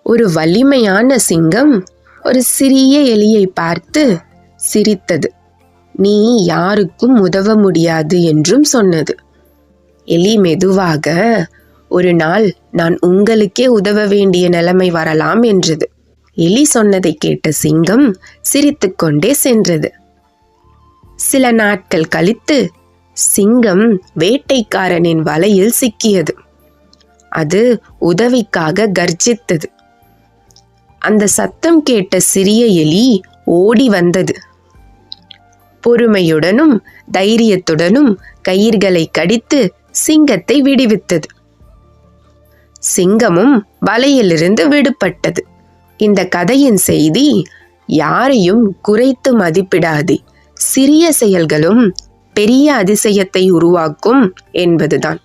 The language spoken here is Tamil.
ஒரு வலிமையான சிங்கம் ஒரு சிறிய எலியை பார்த்து சிரித்தது. நீ யாருக்கும் உதவ முடியாது என்றும் சொன்னது. எலி மெதுவாக, ஒரு நாள் நான் உங்களுக்கே உதவ வேண்டிய நிலைமை வரலாம் என்றது. எலி சொன்னதை கேட்ட சிங்கம் சிரித்துக்கொண்டே சென்றது. சில நாட்கள் கழித்து சிங்கம் வேட்டைக்காரனின் வலையில் சிக்கியது. அது உதவிக்காக கர்ஜித்தது. அந்த சத்தம் கேட்ட சிறிய எலி ஓடி வந்தது. பொறுமையுடனும் தைரியத்துடனும் கயிர்களை கடித்து சிங்கத்தை விடுவித்தது. சிங்கமும் வலையிலிருந்து விடுபட்டது. இந்த கதையின் செய்தி, யாரையும் குறைத்து மதிப்பிடாதே, சிறிய செயல்களும் பெரிய அதிசயத்தை உருவாக்கும் என்பதுதான்.